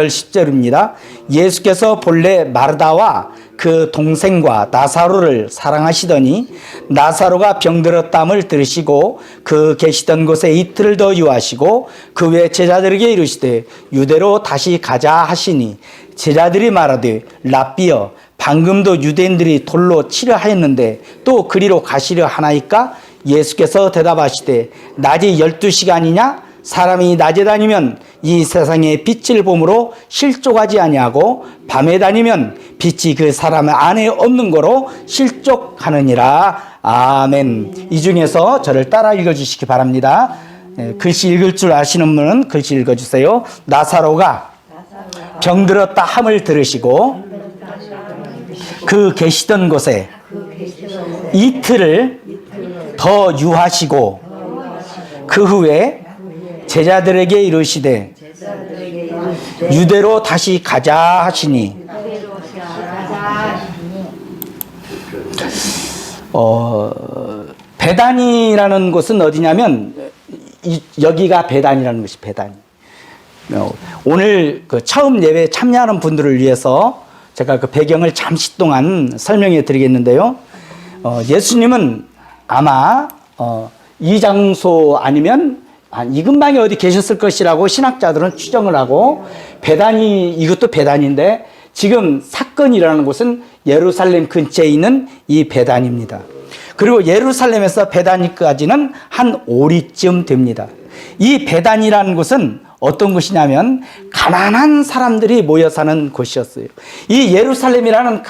10절입니다. 예수께서 본래 마르다와 그 동생과 나사로를 사랑하시더니 나사로가 병들었담을 들으시고 그 계시던 곳에 이틀을 더 유하시고 그 외 제자들에게 이르시되 유대로 다시 가자 하시니 제자들이 말하되 랍비여 방금도 유대인들이 돌로 치려 하였는데 또 그리로 가시려 하나이까? 예수께서 대답하시되 낮이 12시간이냐? 사람이 낮에 다니면 이 세상의 빛을 보므로 실족하지 아니하고 밤에 다니면 빛이 그 사람 안에 없는 거로 실족하느니라. 아멘. 이 중에서 저를 따라 읽어주시기 바랍니다. 글씨 읽을 줄 아시는 분은 글씨 읽어주세요. 나사로가 병들었다 함을 들으시고 그 계시던 곳에 이틀을 더 유하시고 그 후에 제자들에게 이르시되 유대로 다시 가자 하시니 베단이라는 곳은 어디냐면 여기가 베단이라는 것이 베단이. 오늘 그 처음 예배에 참여하는 분들을 위해서 제가 그 배경을 잠시 동안 설명해 드리겠는데요. 예수님은 아마 이 장소 아니면 이 근방에 어디 계셨을 것이라고 신학자들은 추정을 하고, 베단이, 이것도 베단인데 지금 사건이 일어나는 곳은 예루살렘 근처에 있는 이 베단입니다. 그리고 예루살렘에서 베단이까지는 한 오리쯤 됩니다. 이 베단이라는 곳은 어떤 곳이냐면 가난한 사람들이 모여 사는 곳이었어요. 이 예루살렘이라는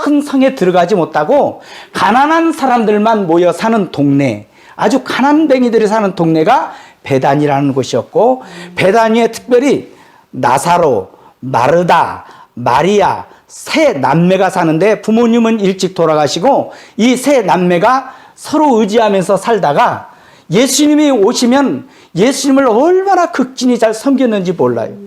큰 성에 들어가지 못하고 가난한 사람들만 모여 사는 동네, 아주 가난뱅이들이 사는 동네가 베단이라는 곳이었고, 베단위에 특별히 나사로, 마르다, 마리아 세 남매가 사는데 부모님은 일찍 돌아가시고 이 세 남매가 서로 의지하면서 살다가 예수님이 오시면 예수님을 얼마나 극진히 잘 섬겼는지 몰라요.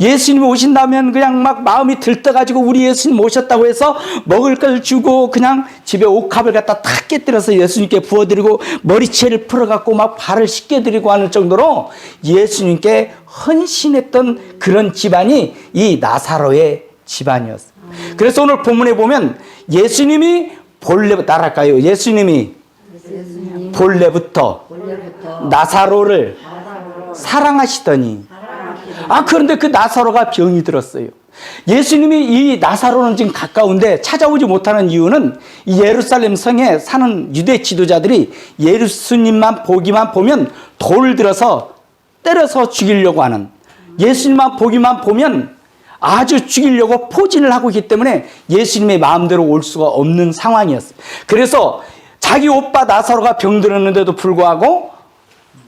예수님이 오신다면 그냥 막 마음이 들떠가지고 우리 예수님 오셨다고 해서 먹을 걸 주고 그냥 집에 옥합을 갖다 탁 깨뜨려서 예수님께 부어드리고 머리채를 풀어갖고 막 발을 씻겨드리고 하는 정도로 예수님께 헌신했던 그런 집안이 이 나사로의 집안이었어요. 그래서 오늘 본문에 보면 예수님이 본래부터 따랄까요? 예수님이 본래부터 나사로를 사랑하시더니, 그런데 그 나사로가 병이 들었어요. 예수님이 이 나사로는 지금 가까운데 찾아오지 못하는 이유는 이 예루살렘 성에 사는 유대 지도자들이 예수님만 보기만 보면 돌을 들어서 때려서 죽이려고 하는, 예수님만 보기만 보면 아주 죽이려고 포진을 하고 있기 때문에 예수님의 마음대로 올 수가 없는 상황이었어요. 그래서 자기 오빠 나사로가 병들었는데도 불구하고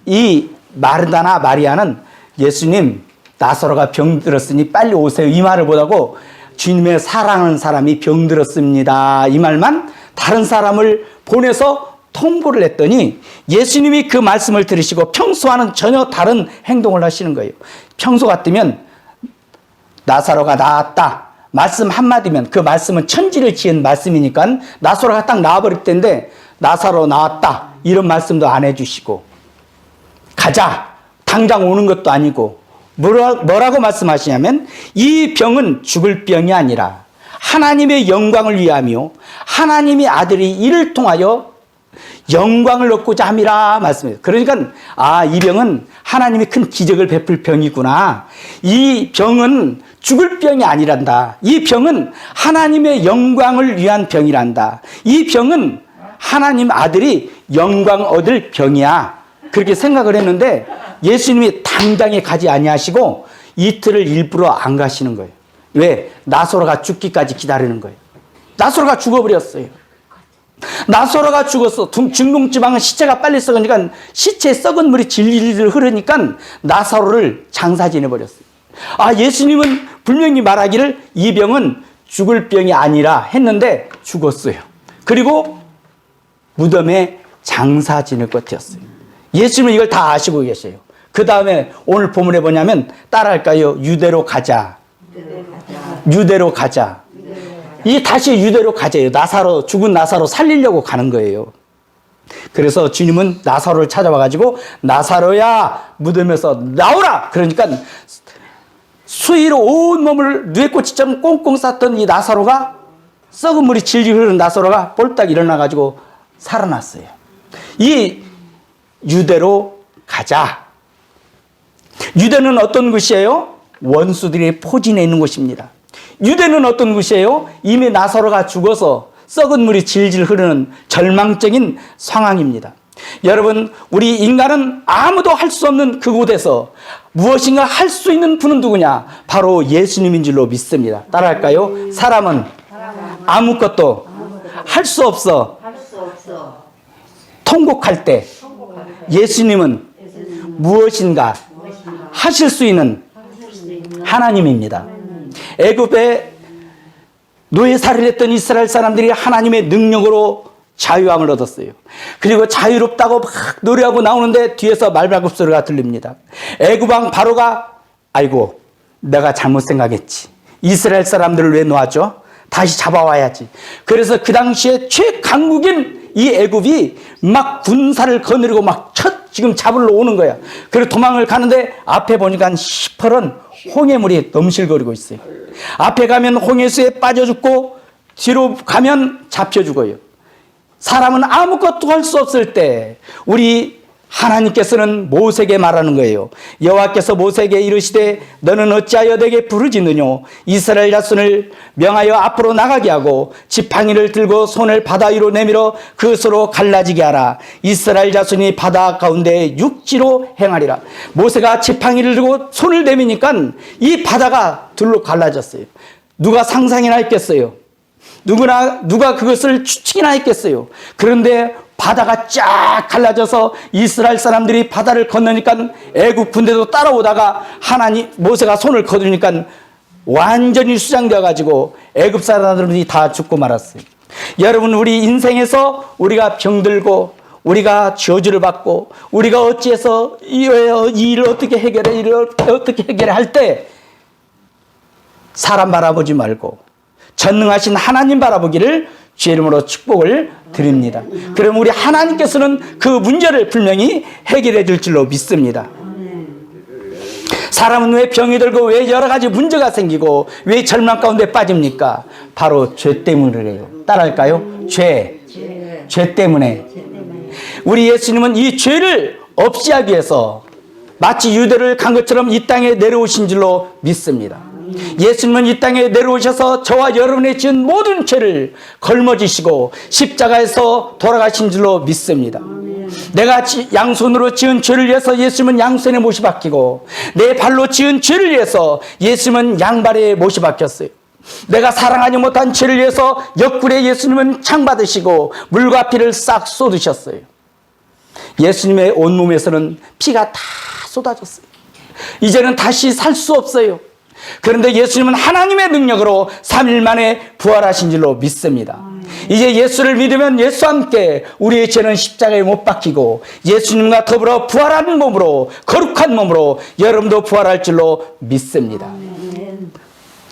이 마르다나 마리아는 예수님, 나사로가 병들었으니 빨리 오세요, 이 말을 못하고 주님의 사랑하는 사람이 병들었습니다, 이 말만 다른 사람을 보내서 통보를 했더니 예수님이 그 말씀을 들으시고 평소와는 전혀 다른 행동을 하시는 거예요. 평소 같으면 나사로가 나았다 말씀 한마디면 그 말씀은 천지를 지은 말씀이니까 나사로가 딱 나와버릴 텐데 나사로 나왔다 이런 말씀도 안 해주시고, 가자 당장 오는 것도 아니고 뭐라고 말씀하시냐면 이 병은 죽을 병이 아니라 하나님의 영광을 위하며 하나님의 아들이 이를 통하여 영광을 얻고자 함이라 말씀해요. 그러니까 이 병은 하나님이 큰 기적을 베풀 병이구나, 이 병은 죽을 병이 아니란다, 이 병은 하나님의 영광을 위한 병이란다, 이 병은 하나님 아들이 영광 얻을 병이야, 그렇게 생각을 했는데 예수님이 당장에 가지 아니하시고 이틀을 일부러 안 가시는 거예요. 왜? 나사로가 죽기까지 기다리는 거예요. 나사로가 죽어버렸어요. 나사로가 죽었어. 중동지방은 시체가 빨리 썩으니까 시체에 썩은 물이 질질 흐르니까 나사로를 장사 지내버렸어요. 예수님은 분명히 말하기를 이 병은 죽을 병이 아니라 했는데 죽었어요. 그리고 무덤에 장사 지낼 것이었어요. 예수님은 이걸 다 아시고 계세요. 그 다음에 오늘 본문에 뭐냐면 따라할까요? 유대로 가자. 유대로 가자. 이 다시 유대로 가자예요. 나사로, 죽은 나사로 살리려고 가는 거예요. 그래서 주님은 나사로를 찾아와가지고 나사로야 무덤에서 나오라. 그러니까 수위로 온 몸을 누에꽃이처럼 꽁꽁 쌌던 이 나사로가, 썩은 물이 질질 흐르는 나사로가 볼딱 일어나가지고 살아났어요. 이 유대로 가자. 유대는 어떤 곳이에요? 원수들이 포진해 있는 곳입니다. 유대는 어떤 곳이에요? 이미 나사로가 죽어서 썩은 물이 질질 흐르는 절망적인 상황입니다. 여러분, 우리 인간은 아무도 할 수 없는 그곳에서 무엇인가 할 수 있는 분은 누구냐? 바로 예수님인 줄로 믿습니다. 따라할까요? 사람은 아무것도 할 수 없어. 통곡할 때 예수님은 무엇인가 하실 수 있는 하나님입니다. 애굽에 노예살이를 했던 이스라엘 사람들이 하나님의 능력으로 자유함을 얻었어요. 그리고 자유롭다고 막 노래하고 나오는데 뒤에서 말발굽 소리가 들립니다. 애굽 왕 바로가 아이고 내가 잘못 생각했지. 이스라엘 사람들을 왜 놓았죠? 다시 잡아와야지. 그래서 그 당시에 최강국인 이 애굽이 막 군사를 거느리고 막 지금 잡으러 오는 거야. 그리고 도망을 가는데 앞에 보니까 시퍼런 홍해물이 넘실거리고 있어요. 앞에 가면 홍해수에 빠져 죽고 뒤로 가면 잡혀 죽어요. 사람은 아무것도 할 수 없을 때 우리 하나님께서는 모세에게 말하는 거예요. 여호와께서 모세에게 이르시되 너는 어찌하여 내게 부르짖느냐? 이스라엘 자손을 명하여 앞으로 나가게 하고 지팡이를 들고 손을 바다 위로 내밀어 그것으로 갈라지게 하라. 이스라엘 자손이 바다 가운데 육지로 행하리라. 모세가 지팡이를 들고 손을 내미니까 이 바다가 둘로 갈라졌어요. 누가 상상이나 했겠어요? 누가 그것을 추측이나 했겠어요? 그런데 바다가 쫙 갈라져서 이스라엘 사람들이 바다를 건너니까 애국 군대도 따라오다가 모세가 손을 거두니까 완전히 수장되어 가지고 애굽 사람들이 다 죽고 말았어요. 여러분, 우리 인생에서 우리가 병들고 우리가 저주를 받고 우리가 어찌해서 이 일을 어떻게 해결해 할 때 사람 바라보지 말고 전능하신 하나님 바라보기를 주의 이름으로 축복을 드립니다. 그럼 우리 하나님께서는 그 문제를 분명히 해결해 줄 줄로 믿습니다. 사람은 왜 병이 들고 왜 여러 가지 문제가 생기고 왜 절망 가운데 빠집니까? 바로 죄 때문이래요. 따라할까요? 죄 때문에. 우리 예수님은 이 죄를 없이 하기 위해서 마치 유대를 간 것처럼 이 땅에 내려오신 줄로 믿습니다. 예수님은 이 땅에 내려오셔서 저와 여러분의 지은 모든 죄를 걸머지시고 십자가에서 돌아가신 줄로 믿습니다. 내가 양손으로 지은 죄를 위해서 예수님은 양손에 못이 박히고 내 발로 지은 죄를 위해서 예수님은 양발에 못이 박혔어요. 내가 사랑하지 못한 죄를 위해서 옆구리에 예수님은 창 받으시고 물과 피를 싹 쏟으셨어요. 예수님의 온몸에서는 피가 다 쏟아졌어요. 이제는 다시 살 수 없어요. 그런데 예수님은 하나님의 능력으로 3일 만에 부활하신 줄로 믿습니다. 이제 예수를 믿으면 예수와 함께 우리의 죄는 십자가에 못 박히고 예수님과 더불어 부활한 몸으로 거룩한 몸으로 여러분도 부활할 줄로 믿습니다.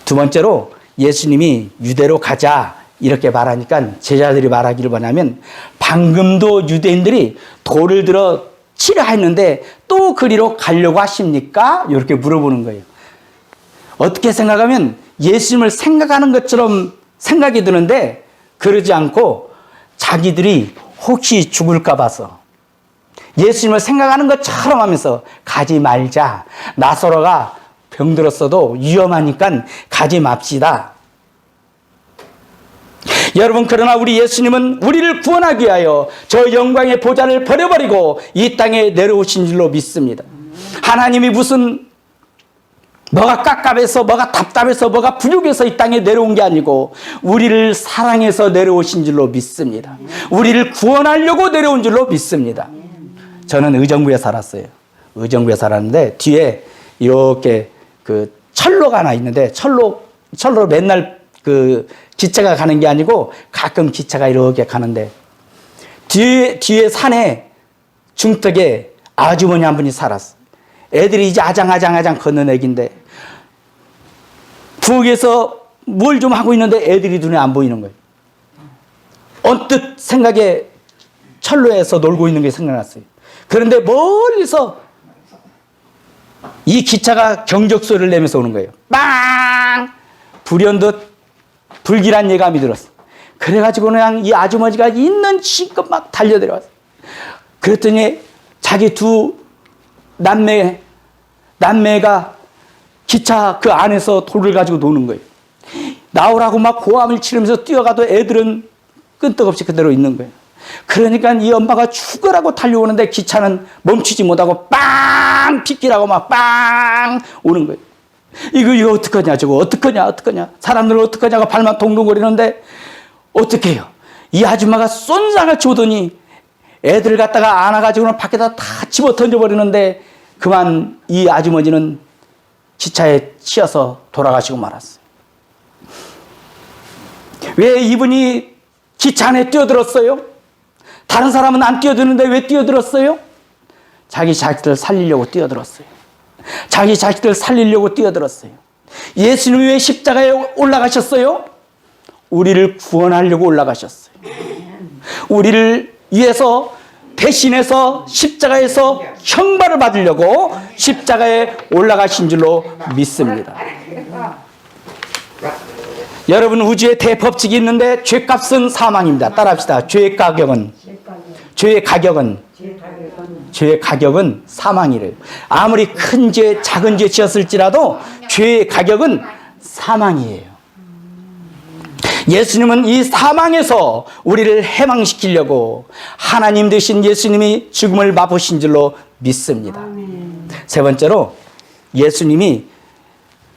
두 번째로 예수님이 유대로 가자 이렇게 말하니까 제자들이 말하기를 뭐냐면 방금도 유대인들이 돌을 들어 치려 했는데 또 그리로 가려고 하십니까? 이렇게 물어보는 거예요. 어떻게 생각하면 예수님을 생각하는 것처럼 생각이 드는데 그러지 않고 자기들이 혹시 죽을까 봐서 예수님을 생각하는 것처럼 하면서 가지 말자. 나사로가 병들었어도 위험하니까 가지 맙시다. 여러분, 그러나 우리 예수님은 우리를 구원하기 위하여 저 영광의 보좌를 버려버리고 이 땅에 내려오신 줄로 믿습니다. 하나님이 무슨 뭐가 깝깝해서 뭐가 답답해서 뭐가 부족해서 이 땅에 내려온 게 아니고 우리를 사랑해서 내려오신 줄로 믿습니다. 우리를 구원하려고 내려온 줄로 믿습니다. 저는 의정부에 살았어요. 의정부에 살았는데 뒤에 이렇게 그 철로가 하나 있는데 철로 맨날 그 기차가 가는 게 아니고 가끔 기차가 이렇게 가는데 뒤에 산에 중턱에 아주머니 한 분이 살았어. 애들이 이제 아장아장 걷는 애기인데 부엌에서 뭘 좀 하고 있는데 애들이 눈에 안 보이는 거예요. 언뜻 생각에 철로에서 놀고 있는 게 생각났어요. 그런데 멀리서 이 기차가 경적 소리를 내면서 오는 거예요. 빵! 불현듯 불길한 예감이 들었어. 그래가지고 그냥 이 아주머니가 있는 힘껏 막 달려들어왔어. 그랬더니 자기 두 남매가 기차 그 안에서 돌을 가지고 노는 거예요. 나오라고 막 고함을 치르면서 뛰어가도 애들은 끈떡없이 그대로 있는 거예요. 그러니까 이 엄마가 죽으라고 달려오는데 기차는 멈추지 못하고 빵! 빗길하고 막 빵! 오는 거예요. 이거 어떡하냐, 저거 어떡하냐. 사람들은 어떡하냐고 발만 동동거리는데 어떻게 해요? 이 아줌마가 쏜상같이 오더니 애들 갖다가 안아가지고는 밖에다 다 집어 던져버리는데 그만 이 아주머니는 기차에 치여서 돌아가시고 말았어요. 왜 이분이 기차 안에 뛰어들었어요? 다른 사람은 안 뛰어드는데 왜 뛰어들었어요? 자기 자식들 살리려고 뛰어들었어요. 자기 자식들 살리려고 뛰어들었어요. 예수님이 왜 십자가에 올라가셨어요? 우리를 구원하려고 올라가셨어요. 우리를 위해서 대신해서 십자가에서 형벌을 받으려고 십자가에 올라가신 줄로 믿습니다. 여러분, 우주에 대법칙이 있는데 죄값은 사망입니다. 따라합시다. 죄의 가격은 사망이래요. 아무리 큰 죄, 작은 죄 지었을지라도 죄의 가격은 사망이에요. 예수님은 이 사망에서 우리를 해방시키려고 하나님 되신 예수님이 죽음을 맛보신 줄로 믿습니다. 세 번째로 예수님이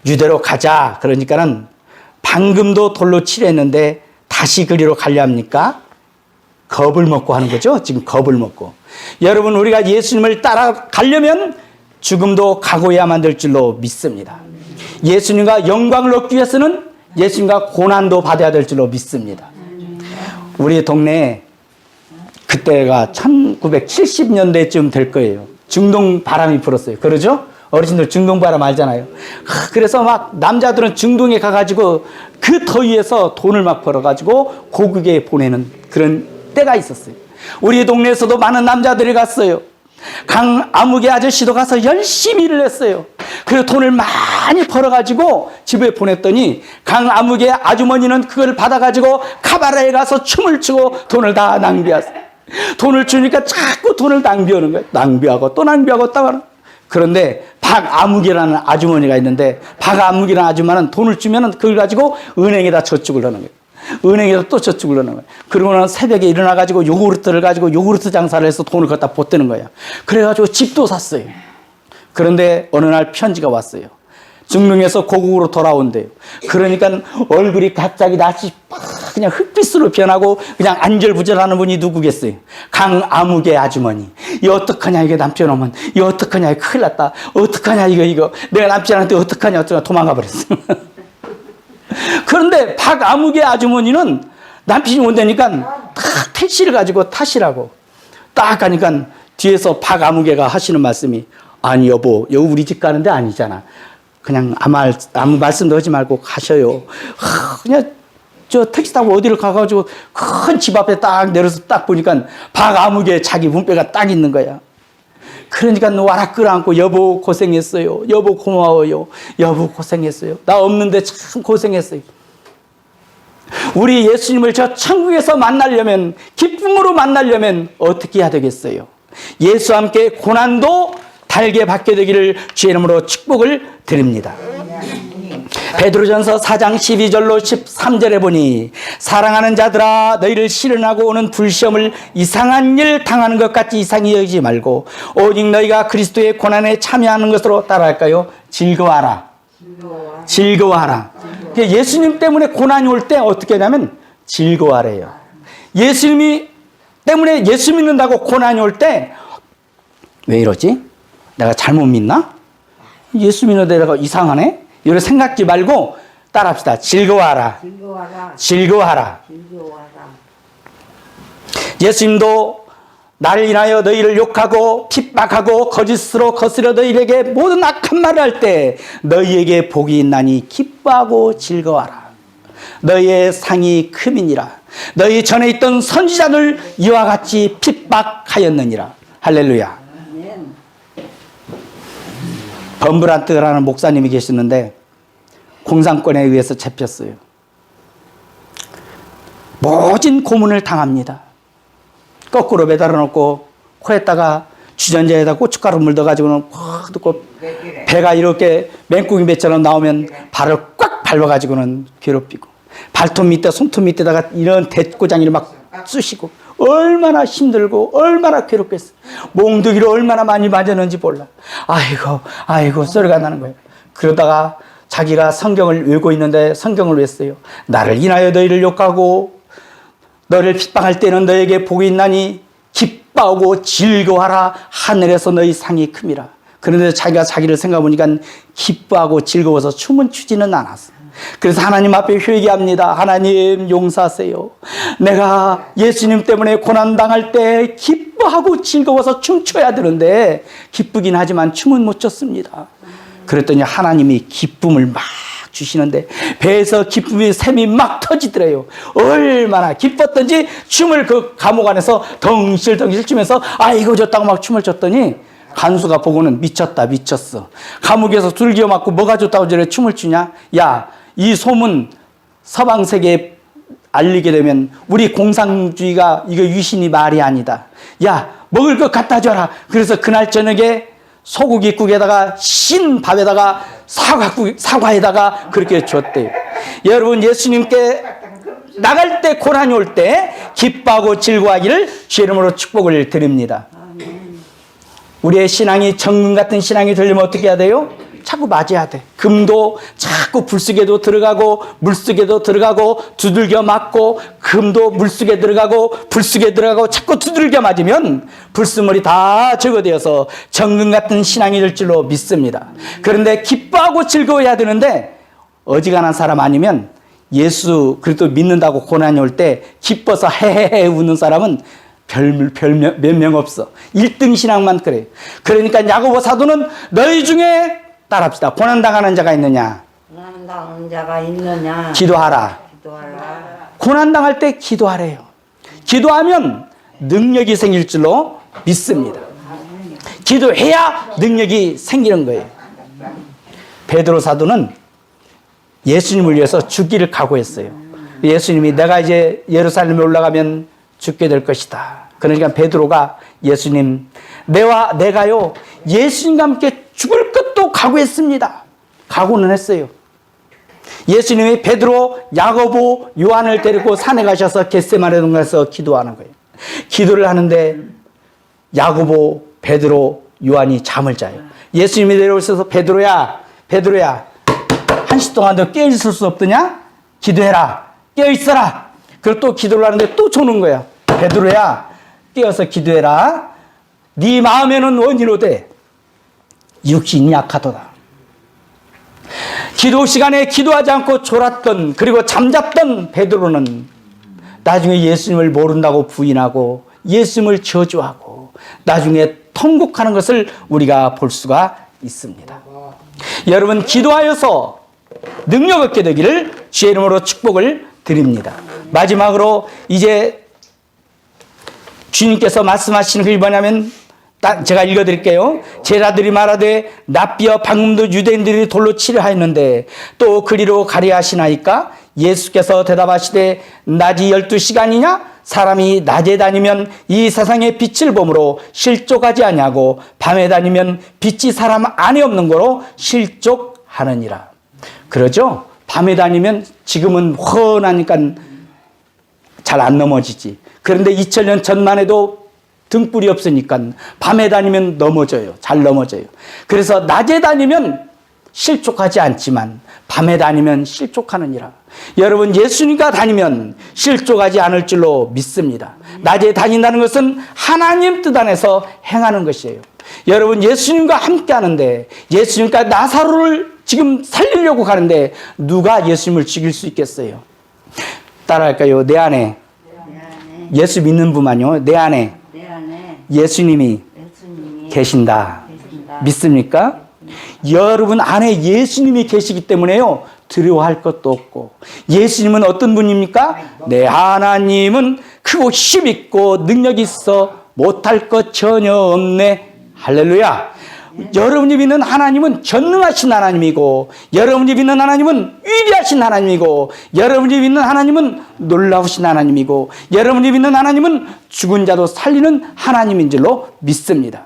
유대로 가자 그러니까는 방금도 돌로 치료했는데 다시 그리로 가려 합니까? 겁을 먹고 하는 거죠. 지금 겁을 먹고. 여러분, 우리가 예수님을 따라가려면 죽음도 각오해야만 될 줄로 믿습니다. 예수님과 영광을 얻기 위해서는 예수님과 고난도 받아야 될 줄로 믿습니다. 우리 동네에 그때가 1970년대쯤 될 거예요. 중동 바람이 불었어요. 그러죠? 어르신들 중동 바람 알잖아요. 그래서 막 남자들은 중동에 가가지고 그 더위에서 돈을 막 벌어가지고 고국에 보내는 그런 때가 있었어요. 우리 동네에서도 많은 남자들이 갔어요. 강아무개 아저씨도 가서 열심히 일을 했어요. 그래서 돈을 많이 벌어가지고 집에 보냈더니 강아무개 아주머니는 그걸 받아가지고 카바레에 가서 춤을 추고 돈을 다 낭비했어요. 돈을 주니까 자꾸 돈을 낭비하는 거예요. 낭비하고 또 낭비하고 또 하는. 그런데 박아무개라는 아주머니가 있는데 박아무개라는 아줌마는 돈을 주면 그걸 가지고 은행에다 저축을 하는 거예요. 은행에서 또 저축을 하는 거예요. 그러고는 새벽에 일어나가지고 요구르트를 가지고 요구르트 장사를 해서 돈을 갖다 보태는 거예요. 그래가지고 집도 샀어요. 그런데 어느 날 편지가 왔어요. 중릉에서 고국으로 돌아온대요. 그러니까 얼굴이 갑자기 낯이 팍 그냥 흑빛으로 변하고 그냥 안절부절하는 분이 누구겠어요? 강아무개 아주머니. 이 어떡하냐, 이게 남편 오면. 이 어떡하냐, 이거 큰일 났다. 어떡하냐, 이거. 내가 남편한테 어떡하냐, 도망가 버렸어. 그런데 박아무개 아주머니는 남편이 온다니까 딱 택시를 가지고 타시라고. 딱 가니까 뒤에서 박아무개가 하시는 말씀이 아니 여보 우리 집 가는데 아니잖아. 그냥 아무 말씀도 하지 말고 가셔요. 그냥 저 택시 타고 어디를 가가지고 큰 집 앞에 딱 내려서 딱 보니까 박아무개 자기 문배가 딱 있는 거야. 그러니까 와락 끌어안고 여보 고생했어요. 여보 고마워요. 여보 고생했어요. 나 없는데 참 고생했어요. 우리 예수님을 저 천국에서 만나려면, 기쁨으로 만나려면 어떻게 해야 되겠어요? 예수와 함께 고난도 달게 받게 되기를 주의 이름으로 축복을 드립니다. 베드로전서 4장 12절로 13절에 보니 사랑하는 자들아 너희를 시련하고 오는 불시험을 이상한 일 당하는 것 같이 이상히 여기지 말고 오직 너희가 그리스도의 고난에 참여하는 것으로 따라할까요? 즐거워하라. 예수님 때문에 고난이 올 때 어떻게 하냐면 즐거워하래요. 예수님이 때문에 예수 믿는다고 고난이 올 때 왜 이러지? 내가 잘못 믿나? 예수 믿는데 내가 이상하네? 이런 생각지 말고 따라합시다. 즐거워하라. 예수님도 나를 인하여 너희를 욕하고 핍박하고 거짓으로 거스려 너희에게 모든 악한 말을 할 때 너희에게 복이 있나니 기뻐하고 즐거워하라. 너희의 상이 크미니라. 너희 전에 있던 선지자들 이와 같이 핍박하였느니라. 할렐루야. 범브란트라는 목사님이 계시는데 공산권에 의해서 잡혔어요. 모진 고문을 당합니다. 거꾸로 매달아 놓고 코에다가 주전자에다 고춧가루 물어가지고는 확 듣고 배가 이렇게 맹꽁이 배처럼 나오면 발을 꽉 밟아가지고는 괴롭히고 발톱 밑에 손톱 밑에다가 이런 대고장이를 막 쑤시고 얼마나 힘들고 얼마나 괴롭겠어. 몽둥이를 얼마나 많이 맞았는지 몰라. 아이고 소리가 나는 거예요. 그러다가 자기가 성경을 외우고 있는데 성경을 외웠어요. 나를 인하여 너희를 욕하고 너를 핍박할 때는 너에게 복이 있나니 기뻐하고 즐거워하라. 하늘에서 너희 상이 큼이라. 그런데 자기가 자기를 생각해보니까 기뻐하고 즐거워서 춤은 추지는 않았어. 그래서 하나님 앞에 회개합니다. 하나님 용서하세요. 내가 예수님 때문에 고난당할 때 기뻐하고 즐거워서 춤춰야 되는데 기쁘긴 하지만 춤은 못 췄습니다. 그랬더니 하나님이 기쁨을 막 주시는데 배에서 기쁨의 샘이 막 터지더래요. 얼마나 기뻤던지 춤을 그 감옥 안에서 덩실덩실 추면서 아이고 좋다고 막 춤을 췄더니 간수가 보고는 미쳤어. 감옥에서 둘기어 맞고 뭐가 좋다고 저래 춤을 추냐? 야, 이 소문 서방 세계에 알리게 되면 우리 공산주의가 이거 유신이 말이 아니다. 야, 먹을 것 갖다 줘라. 그래서 그날 저녁에 소고기국에다가 신밥에다가 사과에다가 그렇게 줬대요. 여러분 예수님께 나갈 때 고난이 올 때 기뻐하고 즐거워하기를 주 이름으로 축복을 드립니다. 우리의 신앙이 정금 같은 신앙이 되려면 어떻게 해야 돼요? 자꾸 맞아야 돼. 금도 자꾸 불속에도 들어가고 물속에도 들어가고 두들겨 맞고 금도 물속에 들어가고 불속에 들어가고 자꾸 두들겨 맞으면 불순물이 다 제거되어서 정금 같은 신앙이 될 줄로 믿습니다. 그런데 기뻐하고 즐거워해야 되는데 어지간한 사람 아니면 예수 그리스도 믿는다고 고난이 올 때 기뻐서 헤헤헤 웃는 사람은 몇 명 없어. 1등 신앙만 그래요. 그러니까 야고보 사도는 너희 중에 따라합시다. 고난당하는 자가 있느냐? 고난당하는 자가 있느냐? 기도하라. 고난당할 때 기도하래요. 기도하면 능력이 생길 줄로 믿습니다. 기도해야 능력이 생기는 거예요. 베드로 사도는 예수님을 위해서 죽기를 각오했어요. 예수님이 내가 이제 예루살렘에 올라가면 죽게 될 것이다. 그러니까 베드로가 예수님 내가요 예수님과 함께 죽을 것도 각오했습니다. 각오는 했어요. 예수님이 베드로, 야고보, 요한을 데리고 산에 가셔서 겟세마네 동산에서 기도하는 거예요. 기도를 하는데 야고보, 베드로, 요한이 잠을 자요. 예수님이 내려오셔서 베드로야 1시 동안 너 깨어있을 수 없더냐? 기도해라. 깨어있어라. 그리고 또 기도를 하는데 또 조는 거야. 베드로야 깨어서 기도해라. 네 마음에는 원이로되 육신이 약하도다. 기도 시간에 기도하지 않고 졸았던 그리고 잠잤던 베드로는 나중에 예수님을 모른다고 부인하고 예수님을 저주하고 나중에 통곡하는 것을 우리가 볼 수가 있습니다. 여러분 기도하여서 능력 얻게 되기를 주의 이름으로 축복을 드립니다. 마지막으로 이제 주님께서 말씀하시는 게 뭐냐면 제가 읽어드릴게요. 제자들이 말하되 낫비어 방금도 유대인들이 돌로 치려 하였는데 또 그리로 가려 하시나이까? 예수께서 대답하시되 낮이 12시간이냐? 사람이 낮에 다니면 이 세상의 빛을 보므로 실족하지 아니하고 밤에 다니면 빛이 사람 안에 없는 거로 실족하느니라. 그러죠? 밤에 다니면 지금은 훤하니까 잘 안 넘어지지. 그런데 2000년 전만 해도 등불이 없으니까 밤에 다니면 넘어져요. 잘 넘어져요. 그래서 낮에 다니면 실족하지 않지만 밤에 다니면 실족하느니라. 여러분 예수님과 다니면 실족하지 않을 줄로 믿습니다. 낮에 다닌다는 것은 하나님 뜻 안에서 행하는 것이에요. 여러분 예수님과 함께 하는데 예수님과 나사로를 지금 살리려고 가는데 누가 예수님을 죽일 수 있겠어요? 따라할까요? 내 안에 예수 믿는 분만요. 내 안에 예수님이 계신다. 믿습니까? 여러분 안에 예수님이 계시기 때문에요. 두려워할 것도 없고. 예수님은 어떤 분입니까? 내 하나님은 크고 힘있고 능력이 있어 못할 것 전혀 없네. 할렐루야. 여러분이 믿는 하나님은 전능하신 하나님이고, 여러분이 믿는 하나님은 위대하신 하나님이고, 여러분이 믿는 하나님은 놀라우신 하나님이고, 여러분이 믿는 하나님은 죽은 자도 살리는 하나님인 줄로 믿습니다.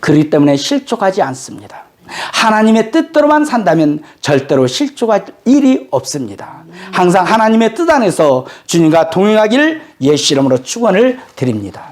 그렇기 때문에 실족하지 않습니다. 하나님의 뜻대로만 산다면 절대로 실족할 일이 없습니다. 항상 하나님의 뜻 안에서 주님과 동행하기를 예수 이름으로 축원을 드립니다.